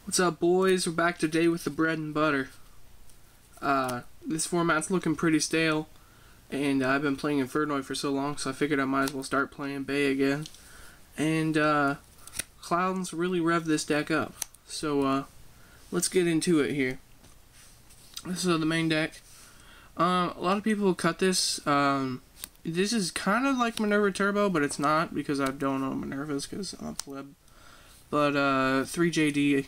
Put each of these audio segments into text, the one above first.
What's up, boys? We're back today with the bread and butter. This format's looking pretty stale, and I've been playing Inferno for so long, so I figured I might as well start playing Bay again. And Cloud's really revved this deck up, so let's get into it here. This is the main deck. A lot of people cut this. This is kind of like Minerva Turbo, but it's not because I don't own Minervas because I'm a pleb. But 3 JD,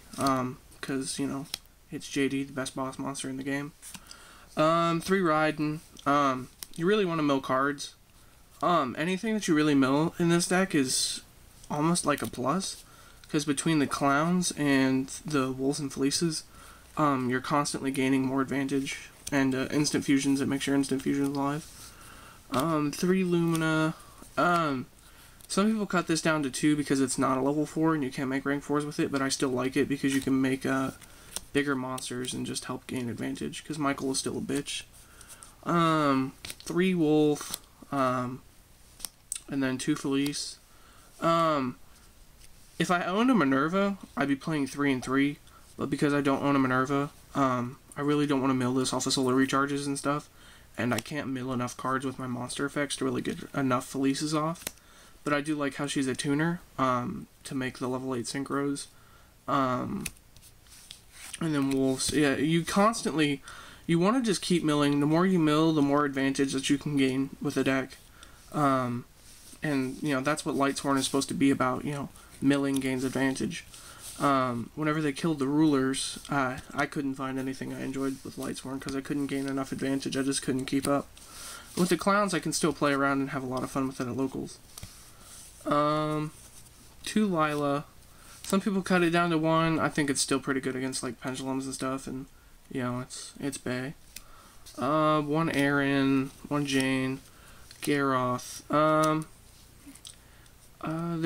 because, you know, it's JD, the best boss monster in the game. 3 Riding. You really want to mill cards. Anything that you really mill in this deck is almost like a plus, because between the clowns and the wolves and fleeces, you're constantly gaining more advantage. And instant fusions, it makes your instant fusions live. 3 Lumina. Some people cut this down to 2 because it's not a level 4 and you can't make rank 4s with it, but I still like it because you can make bigger monsters and just help gain advantage, because Michael is still a bitch. 3 Wolf, and then 2 Felice. If I owned a Minerva, I'd be playing 3 and 3, but because I don't own a Minerva, I really don't want to mill this off of solar recharges and stuff, and I can't mill enough cards with my monster effects to really get enough Felices off. But I do like how she's a tuner, to make the level 8 synchros. And then wolves. Yeah, you want to just keep milling. The more you mill, the more advantage that you can gain with a deck. And, you know, that's what lightsworn is supposed to be about, you know, milling gains advantage. Whenever they killed the rulers, I couldn't find anything I enjoyed with lightsworn because I couldn't gain enough advantage. I just couldn't keep up. With the clowns, I can still play around and have a lot of fun with it at locals. 2 Lila. Some people cut it down to 1. I think it's still pretty good against like pendulums and stuff, and you know, it's Bay. 1 Aaron, 1 Jane, Garroth. They're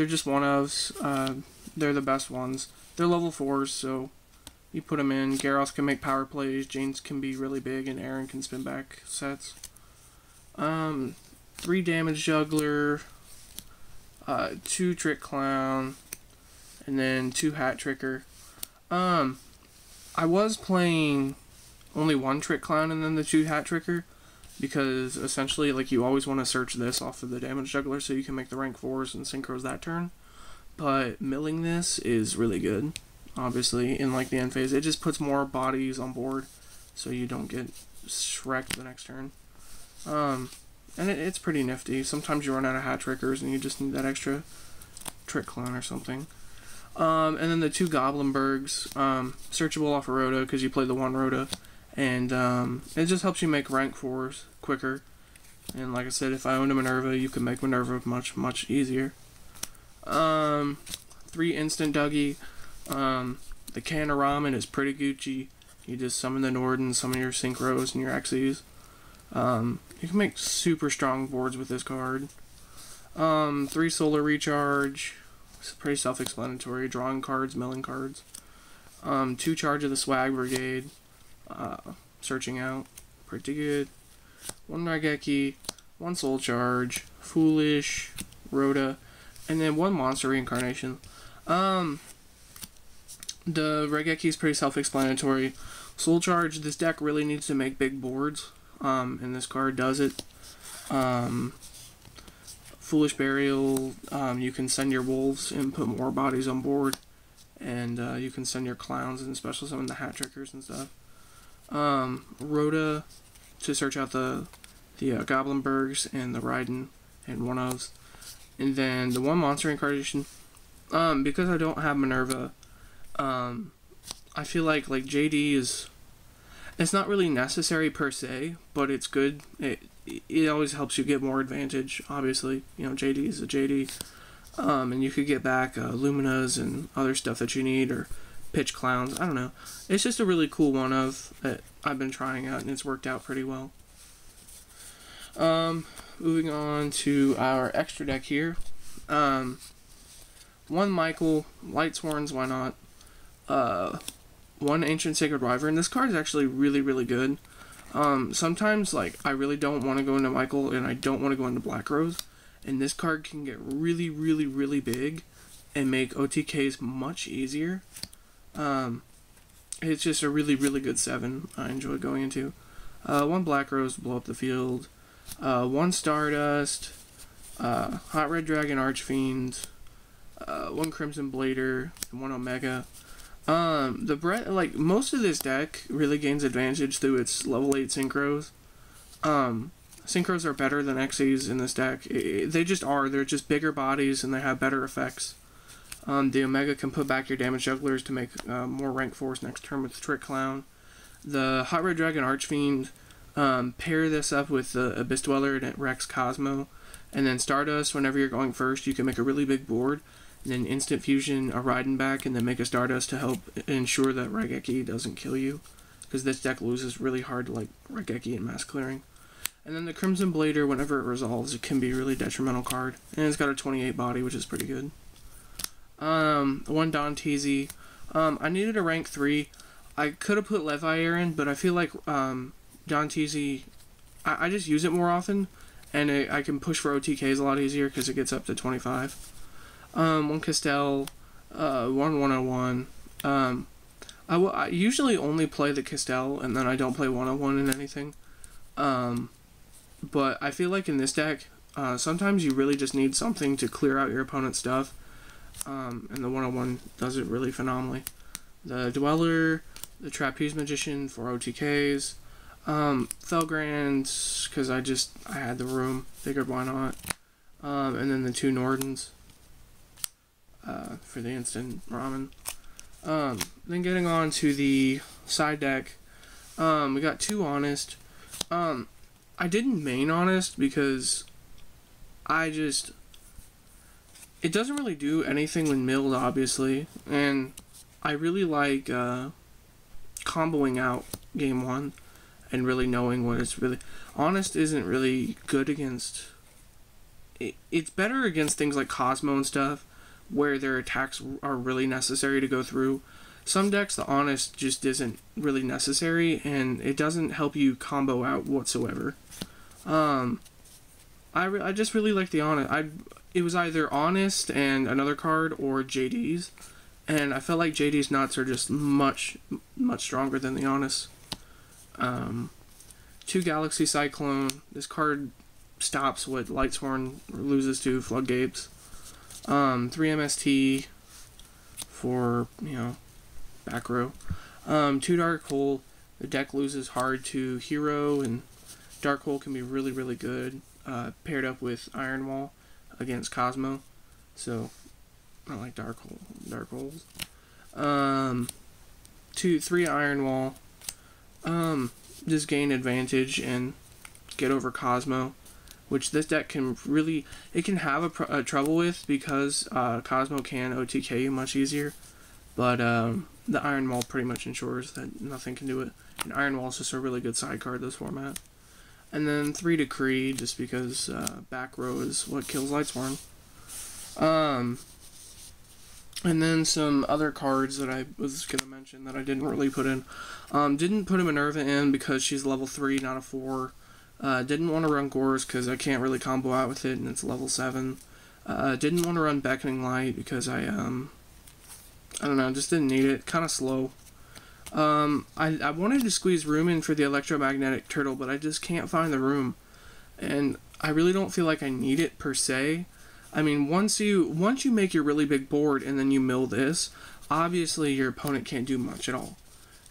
just one-ofs. They're the best ones. They're level 4s, so you put them in. Garroth can make power plays, Jane's can be really big, and Aaron can spin back sets. 3 Damage Juggler, 2 Trick Clown, and then 2 Hat Tricker. I was playing only 1 Trick Clown and then the 2 Hat Tricker, because essentially, like, you always want to search this off of the Damage Juggler so you can make the rank 4s and synchros that turn. But milling this is really good, obviously, in like the end phase. It just puts more bodies on board so you don't get wrecked the next turn. And it's pretty nifty. Sometimes you run out of hat trickers and you just need that extra trick clown or something. And then the 2 Goblinbergs, searchable off of Rhoda because you play the 1 Rhoda, and it just helps you make rank 4s quicker. And like I said, if I owned a Minerva, you could make Minerva much easier. 3 Instant Dougie. The can of ramen is pretty Gucci. You just summon the Norden, summon your synchros and your Xyz. You can make super strong boards with this card. 3 Solar Recharge. It's pretty self-explanatory. Drawing cards, milling cards. 2 Charge of the Swag Brigade. Searching out. Pretty good. 1 Raigeki. 1 Soul Charge. Foolish. Rhoda. And then 1 Monster Reincarnation. The Raigeki is pretty self-explanatory. Soul Charge, this deck really needs to make big boards. And this card does it. Foolish Burial, you can send your wolves and put more bodies on board, and you can send your clowns and special summon the hat trickers and stuff. Rhoda to search out the Goblinbergs and the Raiden and one-ofs, and then the 1 Monster Incarnation. Because I don't have Minerva, I feel like JD is. It's not really necessary per se, but it's good. It always helps you get more advantage, obviously. You know, JD is a JD. And you could get back Luminas and other stuff that you need, or Pitch Clowns. I don't know. It's just a really cool one-of that I've been trying out, and it's worked out pretty well. Moving on to our extra deck here. 1 Michael, lightsworns, why not? 1 Ancient Sacred Wyvern. This card is actually really good. Sometimes, like, I really don't want to go into Michael and I don't want to go into Black Rose, and this card can get really big and make OTKs much easier. It's just a really, really good 7 I enjoy going into. 1 Black Rose to blow up the field. 1 Stardust. Hot Red Dragon Archfiend. 1 Crimson Blader. And 1 Omega. Like, most of this deck really gains advantage through its level 8 synchros. Synchros are better than Xyz in this deck. They just are. They're just bigger bodies and they have better effects. The Omega can put back your damage jugglers to make more rank 4s next turn with Trick Clown. The Hot Red Dragon Archfiend, pair this up with the Abyss Dweller and it wrecks Cosmo. And then Stardust, whenever you're going first, you can make a really big board. And then instant fusion a Raiden back and then make a Stardust to help ensure that Raigeki doesn't kill you. Because this deck loses really hard to like Raigeki and mass clearing. And then the Crimson Blader, whenever it resolves, it can be a really detrimental card. And it's got a 28 body, which is pretty good. 1 Don Teasy. I needed a rank 3. I could have put Leviair in, but I feel like Don Teasy, I just use it more often. And I can push for OTKs a lot easier because it gets up to 25. 1 Castel. 1 101. I usually only play the Castel, and then I don't play 101 in anything. But I feel like in this deck, sometimes you really just need something to clear out your opponent's stuff. And the 101 does it really phenomenally. The Dweller, the Trapeze Magician for OTKs, Felgrand, because I had the room, figured why not. And then the 2 Nordens for the instant ramen. Then getting on to the side deck, we got 2 Honest. I didn't main Honest because it doesn't really do anything when milled, obviously, and I really like comboing out game 1 and really knowing what it's really... Honest isn't really good against... It's better against things like Cosmo and stuff, where their attacks are really necessary to go through. Some decks, the Honest just isn't really necessary, and it doesn't help you combo out whatsoever. I just really like the Honest. It was either Honest and another card, or JD's, and I felt like JD's nuts are just much stronger than the Honest. 2 Galaxy Cyclone. This card stops what lightsworn loses to Floodgates. 3 MST for, back row. 2 Dark Hole. The deck loses hard to Hero, and Dark Hole can be really, really good paired up with Iron Wall against Cosmo. So, I like Dark Holes. 3 Iron Wall. Just gain advantage and get over Cosmo, which this deck can really... It can have a trouble with because Cosmo can OTK you much easier. But the Iron Wall pretty much ensures that nothing can do it. And Iron Wall is just a really good side card this format. And then 3 Decree, just because back row is what kills Lightsworn. And then some other cards that I was going to mention that I didn't really put in. Didn't put a Minerva in because she's level 3, not a 4. Didn't want to run Gores because I can't really combo out with it and it's level 7. Didn't want to run Beckoning Light because I don't know, just didn't need it. Kind of slow. I wanted to squeeze room in for the Electromagnetic Turtle, but I just can't find the room. And I really don't feel like I need it per se. I mean, once you make your really big board and then you mill this, obviously your opponent can't do much at all.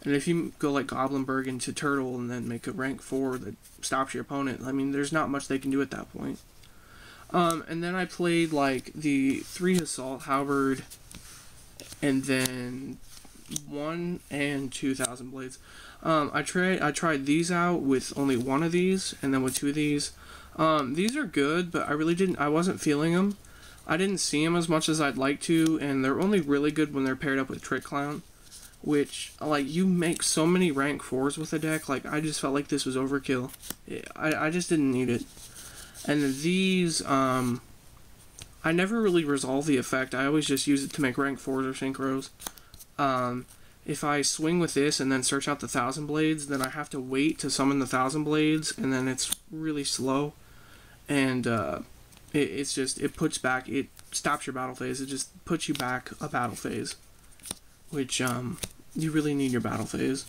And if you go like Goblinberg into Turtle and then make a rank 4 that stops your opponent, I mean, there's not much they can do at that point. And then I played like the 3 Assault Halberd and then 1 and 2 Thousand Blades. I tried these out with only 1 of these and then with 2 of these. These are good, but I wasn't feeling them. I didn't see them as much as I'd like to, and they're only really good when they're paired up with Trick Clown, which, like, you make so many rank 4s with a deck, like, I just felt like this was overkill. I just didn't need it. And these, I never really resolve the effect. I always just use it to make rank 4s or synchros. If I swing with this and then search out the Thousand Blades, then I have to wait to summon the Thousand Blades, and then it's really slow. And it stops your battle phase. It just puts you back a battle phase. which you really need your battle phase.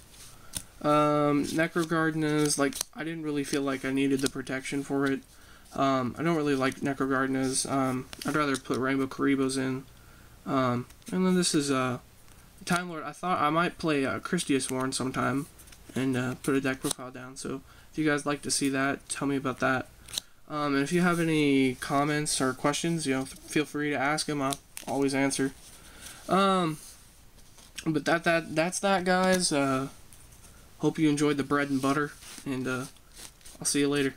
Necrogardenas, like, I didn't really feel like I needed the protection for it. I don't really like Necrogardenas. I'd rather put Rainbow Karibos in. And then this is Time Lord. I thought I might play Lightsworn sometime and put a deck profile down. So if you guys like to see that, tell me about that. And if you have any comments or questions, feel free to ask them. I'll always answer. But that's that, guys. Hope you enjoyed the bread and butter, and I'll see you later.